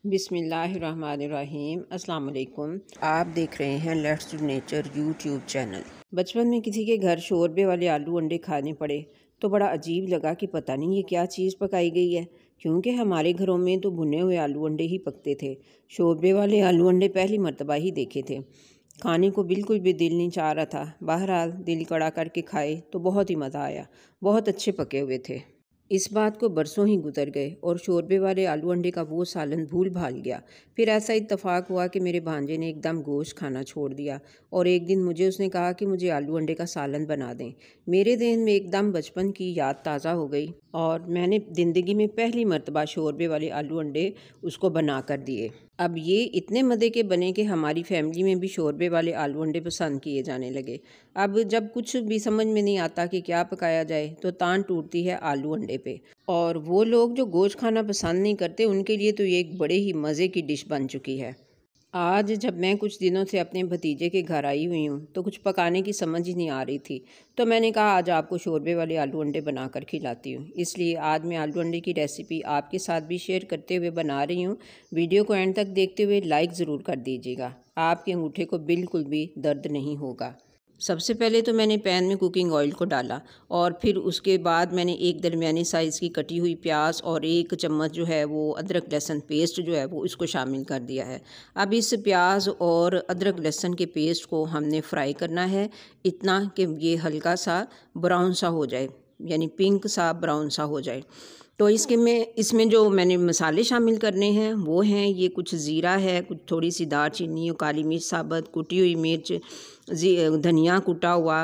बिस्मिल्लाहिर्रहमानिर्रहीम। अस्सलाम वालेकुम। आप देख रहे हैं let's do nature YouTube channel. बचपन में किसी के घर शोरबे वाले आलू अंडे खाने पड़े तो बड़ा अजीब लगा कि पता नहीं ये क्या चीज़ पकाई गई है, क्योंकि हमारे घरों में तो भुने हुए आलू अंडे ही पकते थे। शोरबे वाले आलू अंडे पहली मर्तबा ही देखे थे। खाने को बिल्कुल भी दिल नहीं चाह रहा था। बहरहाल दिल कड़ा करके खाए तो बहुत ही मज़ा आया। बहुत अच्छे पके हुए थे। इस बात को बरसों ही गुजर गए और शोरबे वाले आलू अंडे का वो सालन भूल भाल गया। फिर ऐसा इत्तेफाक हुआ कि मेरे भांजे ने एकदम गोश्त खाना छोड़ दिया और एक दिन मुझे उसने कहा कि मुझे आलू अंडे का सालन बना दें। मेरे जहन में एकदम बचपन की याद ताज़ा हो गई और मैंने ज़िंदगी में पहली मर्तबा शोरबे वाले आलू अंडे उसको बना कर दिए। अब ये इतने मज़े के बने कि हमारी फैमिली में भी शोरबे वाले आलू अंडे पसंद किए जाने लगे। अब जब कुछ भी समझ में नहीं आता कि क्या पकाया जाए तो तान टूटती है आलू अंडे पे। और वो लोग जो गोश्त खाना पसंद नहीं करते उनके लिए तो ये एक बड़े ही मज़े की डिश बन चुकी है। आज जब मैं कुछ दिनों से अपने भतीजे के घर आई हुई हूँ तो कुछ पकाने की समझ ही नहीं आ रही थी, तो मैंने कहा आज आपको शोरबे वाले आलू अंडे बनाकर खिलाती हूँ। इसलिए आज मैं आलू अंडे की रेसिपी आपके साथ भी शेयर करते हुए बना रही हूँ। वीडियो को एंड तक देखते हुए लाइक ज़रूर कर दीजिएगा। आपके अंगूठे को बिल्कुल भी दर्द नहीं होगा। सबसे पहले तो मैंने पैन में कुकिंग ऑयल को डाला और फिर उसके बाद मैंने एक दरमियानी साइज़ की कटी हुई प्याज और एक चम्मच जो है वो अदरक लहसुन पेस्ट जो है वो इसको शामिल कर दिया है। अब इस प्याज और अदरक लहसुन के पेस्ट को हमने फ्राई करना है इतना कि ये हल्का सा ब्राउन सा हो जाए, यानी पिंक सा ब्राउन सा हो जाए। तो इसमें जो मैंने मसाले शामिल करने हैं वो हैं, ये कुछ ज़ीरा है, कुछ थोड़ी सी दालचीनी, काली मिर्च साबुत, कुटी हुई मिर्च, धनिया कुटा हुआ,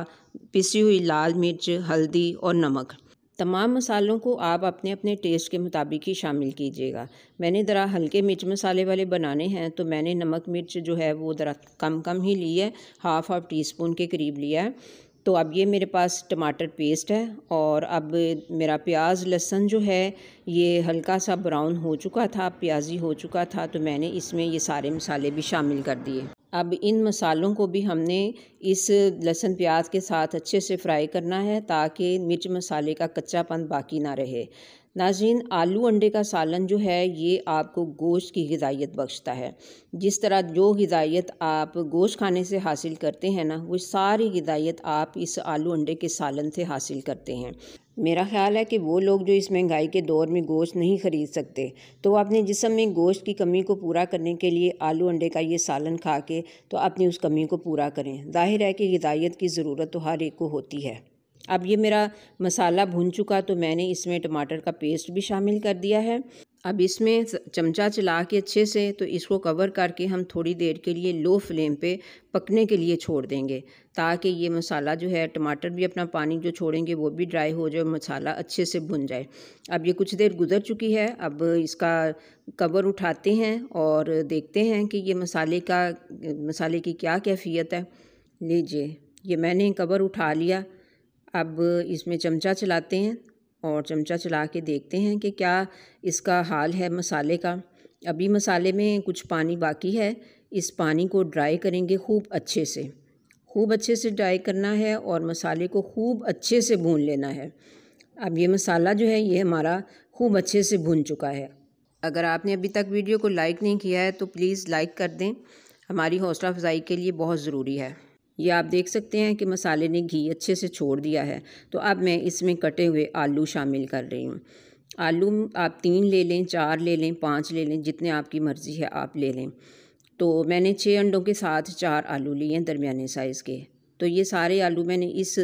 पिसी हुई लाल मिर्च, हल्दी और नमक। तमाम मसालों को आप अपने अपने टेस्ट के मुताबिक ही शामिल कीजिएगा। मैंने ज़रा हल्के मिर्च मसाले वाले बनाने हैं तो मैंने नमक मिर्च जो है वो ज़रा कम कम ही ली है, हाफ़ टी स्पून के करीब लिया है। तो अब ये मेरे पास टमाटर पेस्ट है और अब मेरा प्याज लहसुन जो है ये हल्का सा ब्राउन हो चुका था, प्याजी हो चुका था, तो मैंने इसमें ये सारे मसाले भी शामिल कर दिए। अब इन मसालों को भी हमने इस लहसुन प्याज के साथ अच्छे से फ्राई करना है ताकि मिर्च मसाले का कच्चापन बाकी ना रहे। नाज़रीन, आलू अंडे का सालन जो है ये आपको गोश्त की ग़िज़ाइयत बख्शता है। जिस तरह जो ग़िज़ाइयत आप गोश्त खाने से हासिल करते हैं ना, वो सारी ग़िज़ाइयत आप इस आलू अंडे के सालन से हासिल करते हैं। मेरा ख़्याल है कि वो लोग जो इस महंगाई के दौर में गोश्त नहीं ख़रीद सकते तो वो अपने जिस्म में गोश्त की कमी को पूरा करने के लिए आलू अंडे का ये सालन खा के तो अपनी उस कमी को पूरा करें। ज़ाहिर है कि ग़िज़ाइयत की ज़रूरत तो हर एक को होती है। अब ये मेरा मसाला भुन चुका तो मैंने इसमें टमाटर का पेस्ट भी शामिल कर दिया है। अब इसमें चमचा चला के अच्छे से तो इसको कवर करके हम थोड़ी देर के लिए लो फ्लेम पे पकने के लिए छोड़ देंगे ताकि ये मसाला जो है, टमाटर भी अपना पानी जो छोड़ेंगे वो भी ड्राई हो जाए, मसाला अच्छे से भुन जाए। अब ये कुछ देर गुजर चुकी है, अब इसका कवर उठाते हैं और देखते हैं कि ये मसाले की क्या कैफियत है। लीजिए, ये मैंने कवर उठा लिया। अब इसमें चमचा चलाते हैं और चमचा चला के देखते हैं कि क्या इसका हाल है मसाले का। अभी मसाले में कुछ पानी बाकी है, इस पानी को ड्राई करेंगे खूब अच्छे से ड्राई करना है और मसाले को खूब अच्छे से भून लेना है। अब ये मसाला जो है ये हमारा खूब अच्छे से भुन चुका है। अगर आपने अभी तक वीडियो को लाइक नहीं किया है तो प्लीज़ लाइक कर दें, हमारी हौसला अफजाई के लिए बहुत ज़रूरी है। ये आप देख सकते हैं कि मसाले ने घी अच्छे से छोड़ दिया है। तो अब मैं इसमें कटे हुए आलू शामिल कर रही हूँ। आलू आप 3 ले लें, 4 ले लें, 5 ले लें, जितने आपकी मर्ज़ी है आप ले लें। तो मैंने 6 अंडों के साथ 4 आलू लिए हैं दरमियाने साइज़ के। तो ये सारे आलू मैंने इस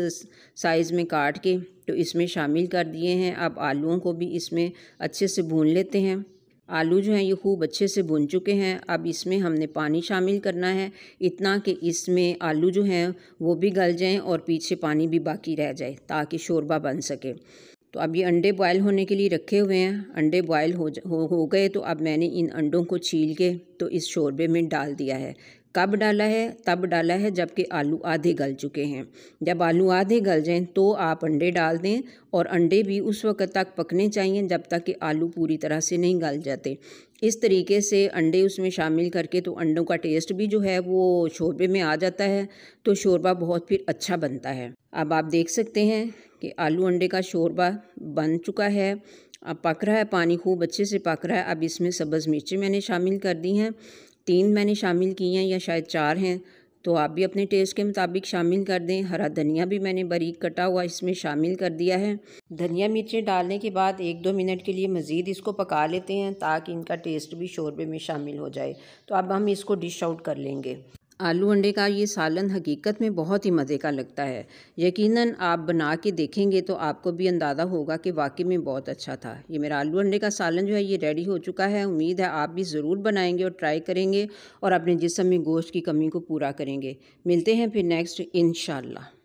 साइज़ में काट के तो इसमें शामिल कर दिए हैं। अब आलूओं को भी इसमें अच्छे से भून लेते हैं। आलू जो हैं ये खूब अच्छे से भुन चुके हैं। अब इसमें हमने पानी शामिल करना है इतना कि इसमें आलू जो हैं वो भी गल जाएं और पीछे पानी भी बाकी रह जाए ताकि शोरबा बन सके। तो अब ये अंडे बॉयल होने के लिए रखे हुए हैं। अंडे बॉयल हो गए तो अब मैंने इन अंडों को छील के तो इस शोरबे में डाल दिया है। कब डाला है? तब डाला है जबकि आलू आधे गल चुके हैं। जब आलू आधे गल जाएं तो आप अंडे डाल दें और अंडे भी उस वक्त तक पकने चाहिए जब तक कि आलू पूरी तरह से नहीं गल जाते। इस तरीके से अंडे उसमें शामिल करके तो अंडों का टेस्ट भी जो है वो शोरबे में आ जाता है, तो शोरबा बहुत फिर अच्छा बनता है। अब आप देख सकते हैं कि आलू अंडे का शोरबा बन चुका है अब पक रहा है, पानी खूब अच्छे से पक रहा है। अब इसमें सब्ज़ मिर्चें मैंने शामिल कर दी हैं, 3 मैंने शामिल की हैं या शायद 4 हैं, तो आप भी अपने टेस्ट के मुताबिक शामिल कर दें। हरा धनिया भी मैंने बारीक कटा हुआ इसमें शामिल कर दिया है। धनिया मिर्चें डालने के बाद 1-2 मिनट के लिए मज़ीद इसको पका लेते हैं ताकि इनका टेस्ट भी शोरबे में शामिल हो जाए। तो अब हम इसको डिश आउट कर लेंगे। आलू अंडे का ये सालन हकीकत में बहुत ही मज़े का लगता है। यकीनन आप बना के देखेंगे तो आपको भी अंदाज़ा होगा कि वाकई में बहुत अच्छा था। ये मेरा आलू अंडे का सालन जो है ये रेडी हो चुका है। उम्मीद है आप भी ज़रूर बनाएंगे और ट्राई करेंगे और अपने जिस्म में गोश्त की कमी को पूरा करेंगे। मिलते हैं फिर नेक्स्ट इंशाल्लाह।